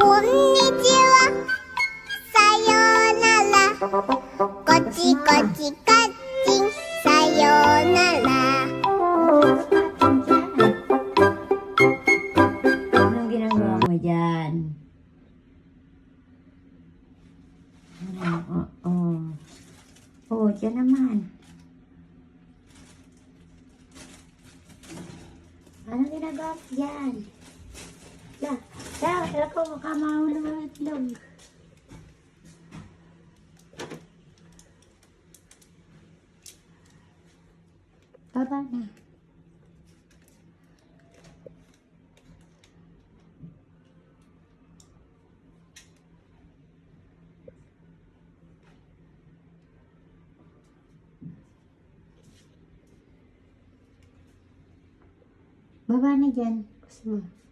konnichiwa, sayonara. Kochi kochi kaching, sayonara. Anong ginagawa mo dyan? Dyan naman. Anong ginagawa mo dyan? Kala ko baka mahulog ang itlog. Baba na. Baba na dyan. Gusto mo.